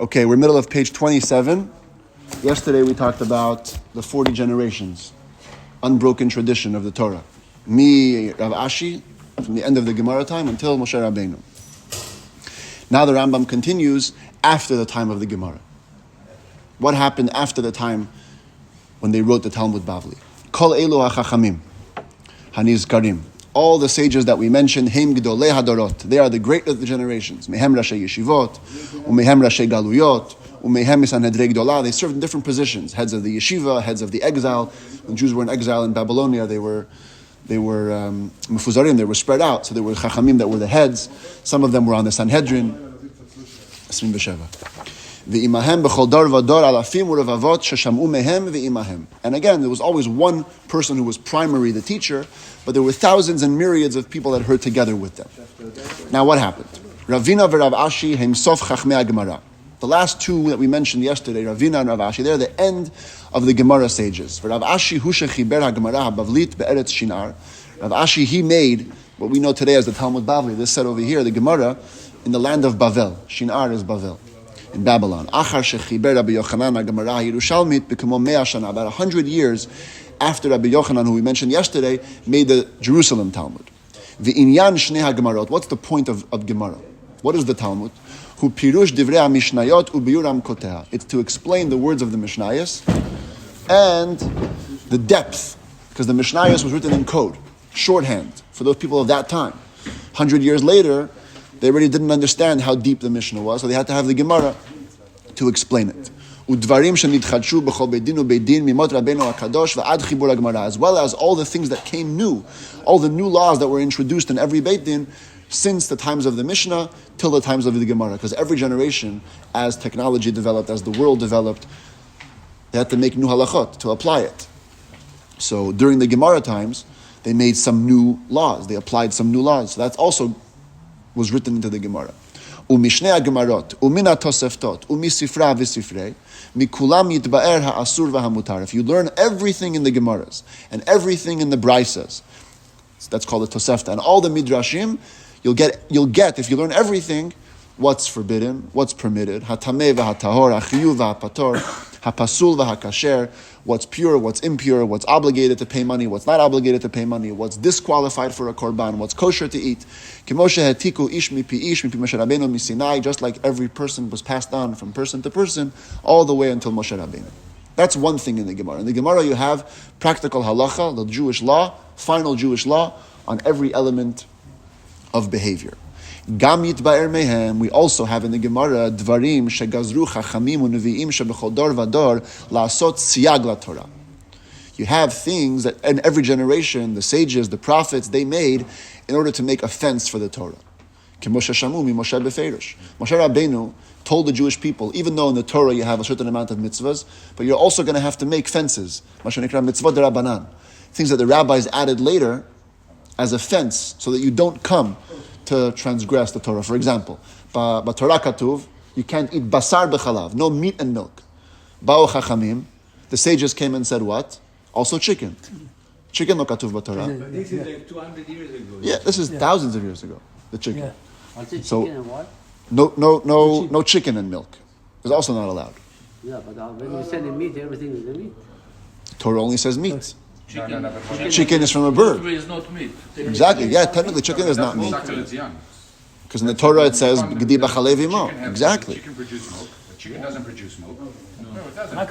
Okay, we're middle of page 27. Yesterday we talked about the 40 generations, unbroken tradition of the Torah. Rav Ashi, from the end of the Gemara time until Moshe Rabbeinu. Now the Rambam continues after the time of the Gemara. What happened after the time when they wrote the Talmud Bavli? Kol elu hachachamim, hanizkarim. All the sages that we mentioned, Heim Gdolei Hadorot, they are the great of the generations. Mehem Rashi Yeshivot, Umehem Rashi Galuyot, Umehem Sanhedrei Gdolah. They served in different positions: heads of the yeshiva, heads of the exile. When Jews were in exile in Babylonia, they were mefuzarim. They were spread out. So there were chachamim that were the heads. Some of them were on the Sanhedrin. Asmin b'sheva. V'imahem b'chol dar v'dar alafim u'revavot sheshamu mehem v'imahem. And again, there was always one person who was primary, the teacher, but there were thousands and myriads of people that heard together with them. Now what happened? Ravina v'Rav Ashi hem sof chachmei Gemara. The last two that we mentioned yesterday, Ravina and Rav Ashi, they're the end of the Gemara sages. Rav Ashi hu shechiber haGemara habavlit be'eretz Shinar. Rav Ashi, he made what we know today as the Talmud Bavli. This said over here, the Gemara, in the land of Bavel. Shinar is Bavel, in Babylon. Achar shechiber Rabbi Yochanan haGemara Yerushalmit b'kamo 100 shana, about 100 years after Rabbi Yochanan, who we mentioned yesterday, made the Jerusalem Talmud. V'inyan shnei haGemarot. What's the point of Gemara? What is the Talmud? Hu pirush divrei haMishnayot u'biuram koteha. It's to explain the words of the Mishnayos and the depth, because the Mishnayos was written in code, shorthand, for those people of that time. 100 years later, they already didn't understand how deep the Mishnah was, so they had to have the Gemara to explain it. Udvarim shenitchadshu b'chol beidin u'beidin mimot Rabbeinu HaKadosh v'ad chibur haGemara, as well as all the things that came new, all the new laws that were introduced in every Beit Din since the times of the Mishnah till the times of the Gemara. Because every generation, as technology developed, as the world developed, they had to make new halachot to apply it. So during the Gemara times, they made some new laws. They applied some new laws. So that also was written into the Gemara. Umishnei haGemarot, umina toseftot, umisifra v'sifrei, mikulam yitba'er ha'asur v'hamutar. If you learn everything in the Gemaras and everything in the Braisas, that's called the Tosefta, and all the Midrashim, you'll get, if you learn everything, what's forbidden, what's permitted, hatameh v'hatahor, hachiyu v'hapator, hapasul v'hakasher, what's pure, what's impure, what's obligated to pay money, what's not obligated to pay money, what's disqualified for a korban, what's kosher to eat. Kimoshe hetiku ish mipi Moshe Rabbeinu misinai, just like every person was passed on from person to person, all the way until Moshe Rabbeinu. That's one thing in the Gemara. In the Gemara you have practical halacha, the Jewish law, final Jewish law, on every element of behavior. Gam yitba'er mehem, we also have in the Gemara dvarim shegazru chachamim u'nevi'im shebechol dor vador la'asot siyag laTorah. You have things that in every generation, the sages, the prophets, they made in order to make a fence for the Torah. Moshe Rabbeinu told the Jewish people, even though in the Torah you have a certain amount of mitzvahs, but you're also going to have to make fences, mitzvot derabanan, things that the rabbis added later as a fence so that you don't come to transgress the Torah. For example, but Torah katuv, you can't eat basar b'chalav, no meat and milk. Ba'o chachamim, the sages came and said what? Also chicken. Chicken no katuv b'Torah. But this is like 200 years ago. Yeah, this is thousands of years ago, the chicken. Yeah. So, chicken and what? No chicken and milk. It's also not allowed. Yeah, but when you say the meat, everything is the meat. Torah only says meat. Chicken, Chicken is from a bird. is not meat. Exactly. Yeah, technically chicken is not meat. Because in the Torah it says "Gedi b'chalev imo." Exactly. Chicken produces milk. The chicken doesn't produce milk. No, it doesn't.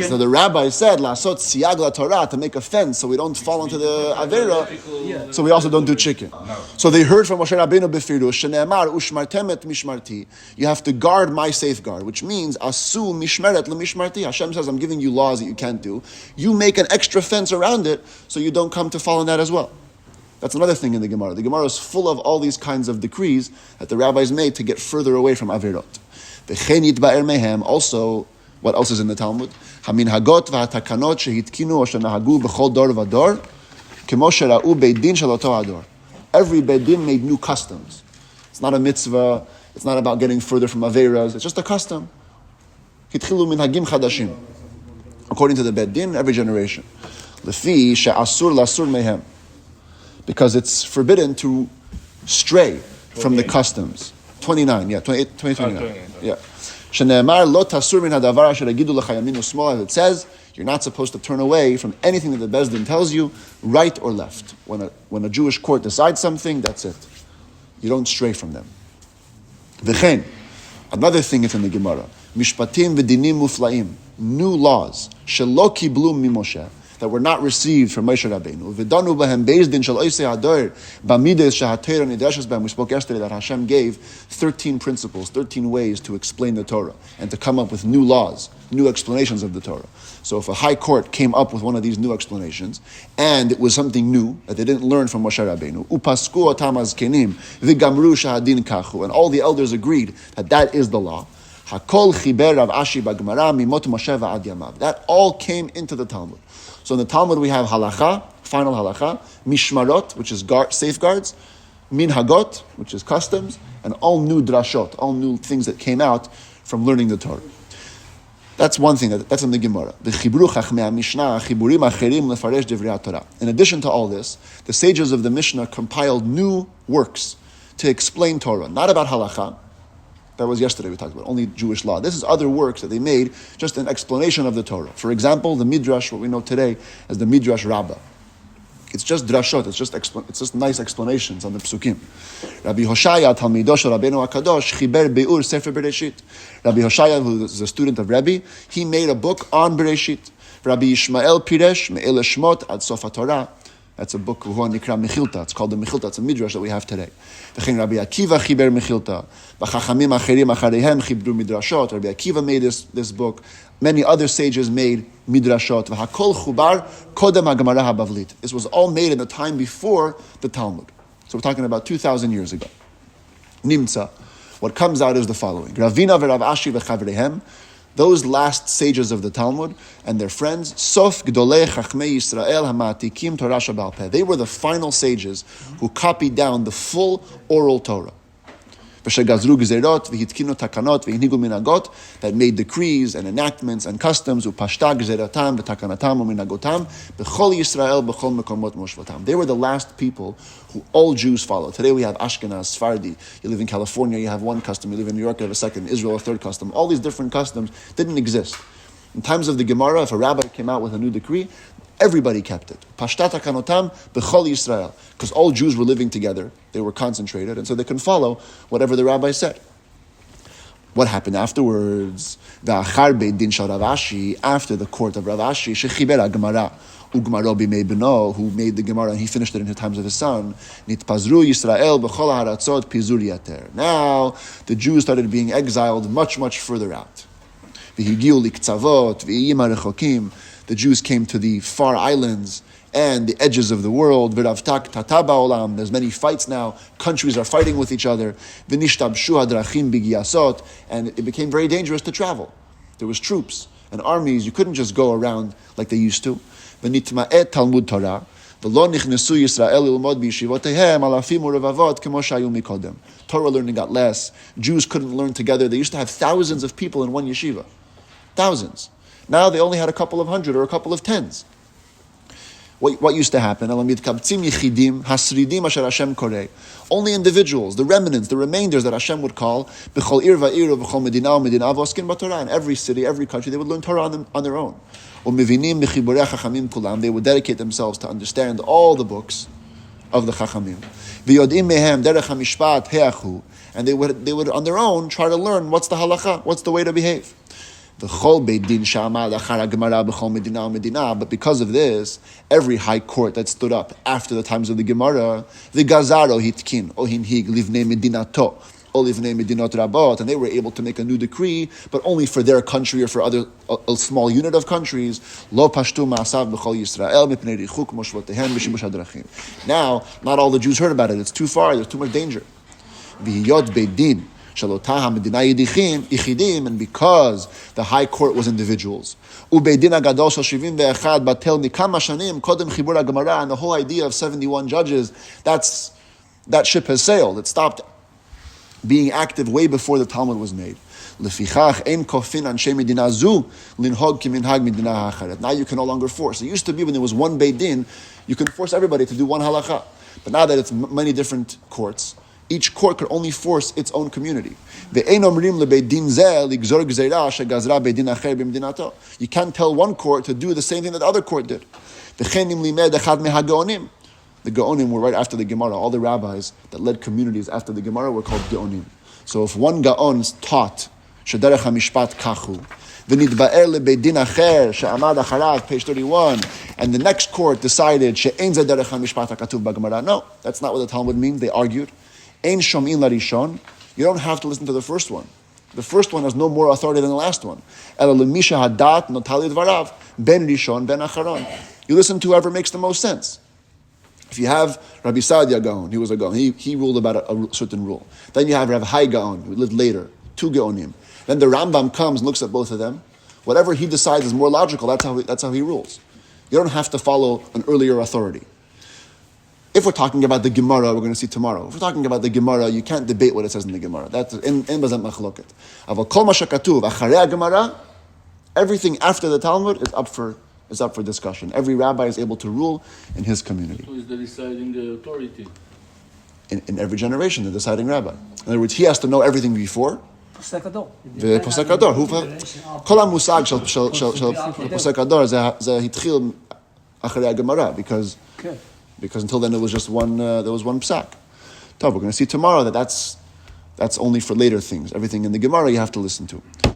So the rabbi said, "Lasot siyag laTorah," to make a fence so we don't fall into the avera. So we also don't do chicken. So they heard from Moshe Rabbeinu b'firush, "Shene'emar ushmartem et mishmarti." You have to guard my safeguard, which means asu mishmeret le'mishmarti. Hashem says, "I'm giving you laws that you can't do. You make an extra fence around it so you don't come to fall in that as well." That's another thing in the Gemara. The Gemara is full of all these kinds of decrees that the rabbis made to get further away from averot. Also, what else is in the Talmud? Haminhagot v'hatakanot shehitkinu o shenahagu b'chol dor v'dor kemo shera'u beidin shel oto hador. Every beidin made new customs. It's not a mitzvah. It's not about getting further from averas. It's just a custom. Hitchilu minhagim chadashim. According to the beidin, every generation. Lefi she'asur lasur mehem. Because it's forbidden to stray from the customs. 29, yeah, 29. 29. Yeah. Shene'emar lo tasur min hadavar asher yagidu lecha yamin u'shmol, as it says, you're not supposed to turn away from anything that the Beis Din tells you, right or left. When a Jewish court decides something, that's it. You don't stray from them. V'chein, another thing is in the Gemara, mishpatim v'dinim muflaim, new laws, shelo kiblu mimoshe, that were not received from Moshe Rabbeinu. V'danu b'hem Beis Din shel oisei hador, b'mides shehaTorah nidreshes b'hem. We spoke yesterday that Hashem gave 13 principles, 13 ways to explain the Torah, and to come up with new laws, new explanations of the Torah. So if a high court came up with one of these new explanations, and it was something new that they didn't learn from Moshe Rabbeinu, upasku otam azkenim v'gamru shahadin kachu, and all the elders agreed that is the law. Hakol chiber Rav Ashi b'Gemara mimot Moshe v'ad yamav. That all came into the Talmud. So in the Talmud we have halacha, final halacha, mishmarot, which is safeguards, minhagot, which is customs, and all new drashot, all new things that came out from learning the Torah. That's one thing, that's in the Gemara. In addition to all this, the sages of the Mishnah compiled new works to explain Torah, not about halacha. That was yesterday we talked about, only Jewish law. This is other works that they made, just an explanation of the Torah. For example, the Midrash, what we know today as the Midrash Rabbah. It's just drashot, it's just nice explanations on the psukim. Rabbi Hoshaya, Talmido shel Rabbeinu HaKadosh, chiber beur sefer Bereshit. Rabbi Hoshaya, who is a student of Rebbe, he made a book on Bereshit. Rabbi Yishmael Piresh, Me'ele Shmot ad Sof HaTorah. That's a book, it's called the Mechilta. It's a midrash that we have today. Rabbi Akiva chiber Mechilta. B'chachamim acherim achareihem chibru midrashot. Rabbi Akiva made this book. Many other sages made midrashot. V'hakol chubar kodem haGemara habavlit. This was all made in the time before the Talmud. So we're talking about 2,000 years ago. Nimtza. What comes out is the following. Ravina v'Rav Ashi v'chavreihem, those last sages of the Talmud and their friends, Sof Gdolei Chachmei Yisrael Hamatikim Torah Shabal Peh. They were the final sages who copied down the full oral Torah. V'shegazru Gezerot v'hitkinu takanot v'hinigu minagot, that made decrees and enactments and customs, u'pashta Gezeratam v'takanatam u'minagotam b'chol Yisrael b'chol mekomot moshvatam. They were the last people who all Jews follow. Today we have Ashkenaz, Sephardi. You live in California, you have one custom. You live in New York, you have a second. Israel, a third custom. All these different customs didn't exist. In times of the Gemara, if a rabbi came out with a new decree, everybody kept it. Pashtat hakanotam b'chol Yisrael. Because all Jews were living together. They were concentrated, and so they can follow whatever the rabbi said. What happened afterwards? V'achar beid din shel Rav Ashi, after the court of Rav Ashi, shechiber ha'gemara, u'gemaro b'mei beno, who made the Gemara, and he finished it in the times of his son. Nitpazru Yisrael b'chol ha'aratzot pizur yater. Now, the Jews started being exiled much, much further out. V'higiu liktzavot, v'iyim ha'rechokim. The Jews came to the far islands and the edges of the world. V'ravtak tata ba'olam. There's many fights now. Countries are fighting with each other. V'nishtabshu hadrachim b'giyasot. And it became very dangerous to travel. There was troops and armies. You couldn't just go around like they used to. V'nitma'et Talmud Torah. V'lo nichnesu Yisrael ilmod b'yeshivotehem alafim u'revavot k'mo shayu mikodem. Torah learning got less. Jews couldn't learn together. They used to have thousands of people in one yeshiva. Thousands. Now they only had a couple of hundred or a couple of tens. What used to happen? Only individuals, the remnants, the remainders that Hashem would call, in every city, every country, they would learn Torah on their own. They would dedicate themselves to understand all the books of the Chachamim. And they would on their own try to learn what's the halacha, what's the way to behave. But because of this, every high court that stood up after the times of the Gemara, and they were able to make a new decree, but only for their country or for a small unit of countries. Now, not all the Jews heard about it. It's too far. There's too much danger. And because the high court was individuals, and the whole idea of 71 judges, that ship has sailed. It stopped being active way before the Talmud was made. Now you can no longer force. It used to be when there was one Beit Din, you can force everybody to do one halacha. But now that it's many different courts, Each court could only force its own community. You can't tell one court to do the same thing that the other court did. The Gaonim were right after the Gemara. All the rabbis that led communities after the Gemara were called Gaonim. So if one Gaon taught Shederech HaMishpat Kachu, V'nidba'er lebeidin acher she'amad acharav, page 31, and the next court decided she'ein ze derech HaMishpat HaKatuv b'Gemara. No, that's not what the Talmud means. They argued. Ein shom'in larishon. You don't have to listen to the first one. The first one has no more authority than the last one. Ela lemisha hadat notali dvarav ben rishon ben acharon. You listen to whoever makes the most sense. If you have Rabbi Sadia Gaon, he was a Gaon. He ruled about a certain rule. Then you have Rabbi Hai Gaon, who lived later, 2 Gaonim. Then the Rambam comes and looks at both of them. Whatever he decides is more logical, that's how he rules. You don't have to follow an earlier authority. If we're talking about the Gemara, we're going to see tomorrow. If we're talking about the Gemara, you can't debate what it says in the Gemara. That's in Bazat Machloket. Aval kol ma shekatuv acharei Gemara, everything after the Talmud is up for discussion. Every rabbi is able to rule in his community. Who is the deciding authority? In every generation, the deciding rabbi. In other words, he has to know everything before. ופוסק הדור, כל המושג של פוסק הדור זה התחיל אחרי הגמרא, because until then there was just one psak. We're going to see tomorrow that's only for later things. Everything in the Gemara you have to listen to.